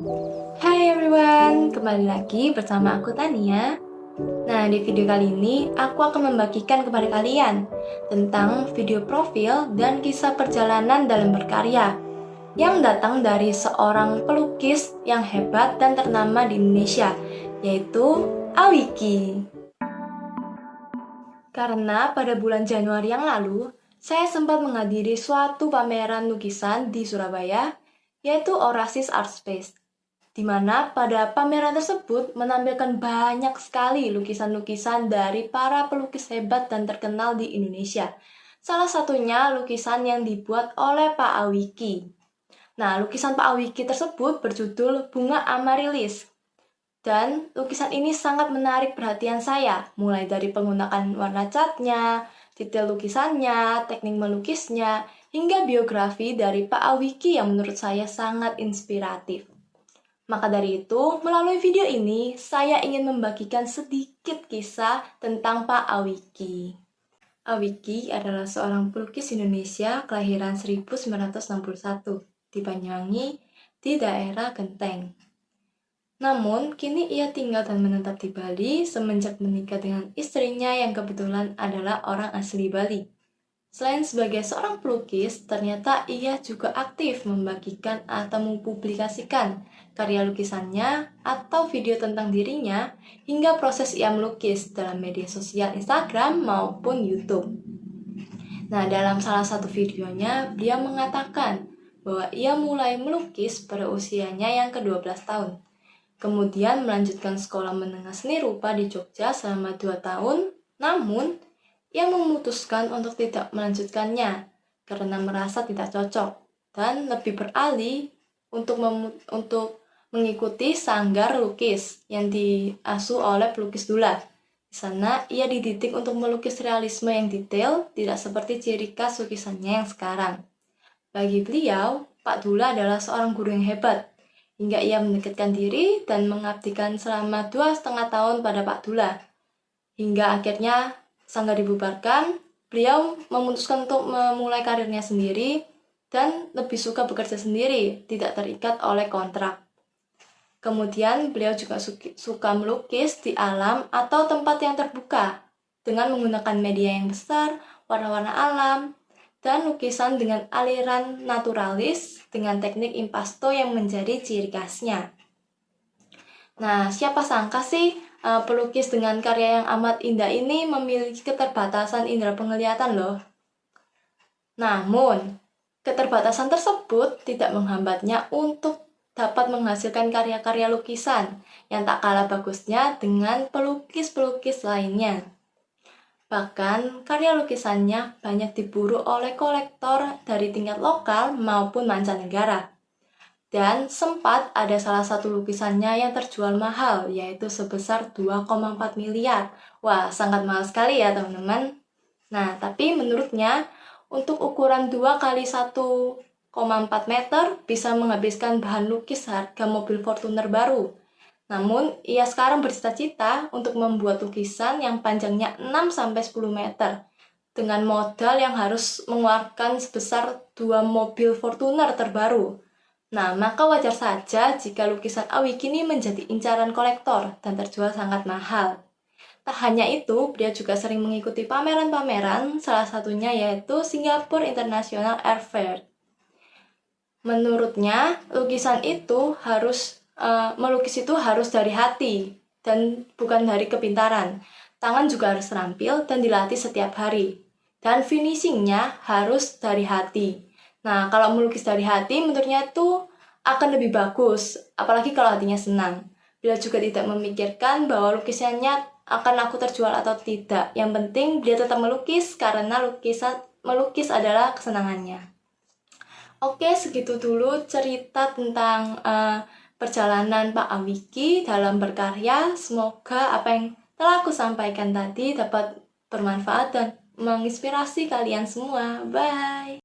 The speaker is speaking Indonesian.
Hai everyone, kembali lagi bersama aku Tania. Nah, di video kali ini aku akan membagikan kepada kalian tentang video profil dan kisah perjalanan dalam berkarya yang datang dari seorang pelukis yang hebat dan ternama di Indonesia, yaitu Awiki. Karena pada bulan Januari yang lalu, saya sempat menghadiri suatu pameran lukisan di Surabaya, yaitu Orasis Art Space, di mana pada pameran tersebut menampilkan banyak sekali lukisan-lukisan dari para pelukis hebat dan terkenal di Indonesia. Salah satunya lukisan yang dibuat oleh Pak Awiki. Nah, lukisan Pak Awiki tersebut berjudul Bunga Amarilis. Dan lukisan ini sangat menarik perhatian saya, mulai dari penggunaan warna catnya, detail lukisannya, teknik melukisnya, hingga biografi dari Pak Awiki yang menurut saya sangat inspiratif. Maka dari itu, melalui video ini, saya ingin membagikan sedikit kisah tentang Pak Awiki. Awiki adalah seorang pelukis Indonesia kelahiran 1961 di Banyuwangi, di daerah Genteng. Namun, kini ia tinggal dan menetap di Bali semenjak menikah dengan istrinya yang kebetulan adalah orang asli Bali. Selain sebagai seorang pelukis, ternyata ia juga aktif membagikan atau mempublikasikan karya lukisannya atau video tentang dirinya hingga proses ia melukis dalam media sosial Instagram maupun YouTube. Nah, dalam salah satu videonya, beliau mengatakan bahwa ia mulai melukis pada usianya yang ke-12 tahun. Kemudian melanjutkan sekolah menengah seni rupa di Jogja selama 2 tahun, namun ia memutuskan untuk tidak melanjutkannya karena merasa tidak cocok dan lebih beralih untuk mengikuti sanggar lukis yang diasuh oleh pelukis Dula. Di sana ia dididik untuk melukis realisme yang detail, tidak seperti ciri khas lukisannya yang sekarang. Bagi beliau, Pak Dula adalah seorang guru yang hebat, hingga ia mendekatkan diri dan mengabdikan selama 2,5 tahun pada Pak Dula. Hingga akhirnya sanggar dibubarkan, beliau memutuskan untuk memulai karirnya sendiri dan lebih suka bekerja sendiri, tidak terikat oleh kontrak. Kemudian beliau juga suka melukis di alam atau tempat yang terbuka dengan menggunakan media yang besar, warna-warna alam, dan lukisan dengan aliran naturalis dengan teknik impasto yang menjadi ciri khasnya. Nah, siapa sangka sih pelukis dengan karya yang amat indah ini memiliki keterbatasan indera penglihatan loh. Namun, keterbatasan tersebut tidak menghambatnya untuk dapat menghasilkan karya-karya lukisan yang tak kalah bagusnya dengan pelukis-pelukis lainnya. Bahkan, karya lukisannya banyak diburu oleh kolektor dari tingkat lokal maupun mancanegara. Dan sempat ada salah satu lukisannya yang terjual mahal, yaitu sebesar 2,4 miliar. Wah, sangat mahal sekali ya teman-teman. Nah, tapi menurutnya, untuk ukuran 2 kali 1,4 meter bisa menghabiskan bahan lukis harga mobil Fortuner baru. Namun, ia sekarang bercita-cita untuk membuat lukisan yang panjangnya 6-10 meter dengan modal yang harus mengeluarkan sebesar 2 mobil Fortuner terbaru. Nah, maka wajar saja jika lukisan Awiki ini menjadi incaran kolektor dan terjual sangat mahal. Tak hanya itu, beliau juga sering mengikuti pameran-pameran, salah satunya yaitu Singapore International Art Fair. Menurutnya, melukis itu harus dari hati dan bukan dari kepintaran. Tangan juga harus terampil dan dilatih setiap hari. Dan finishingnya harus dari hati. Nah, kalau melukis dari hati menurutnya itu akan lebih bagus, apalagi kalau hatinya senang. Beliau juga tidak memikirkan bahwa lukisannya akan laku terjual atau tidak. Yang penting dia tetap melukis karena melukis adalah kesenangannya. Oke, segitu dulu cerita tentang perjalanan Pak Awiki dalam berkarya. Semoga apa yang telah aku sampaikan tadi dapat bermanfaat dan menginspirasi kalian semua. Bye!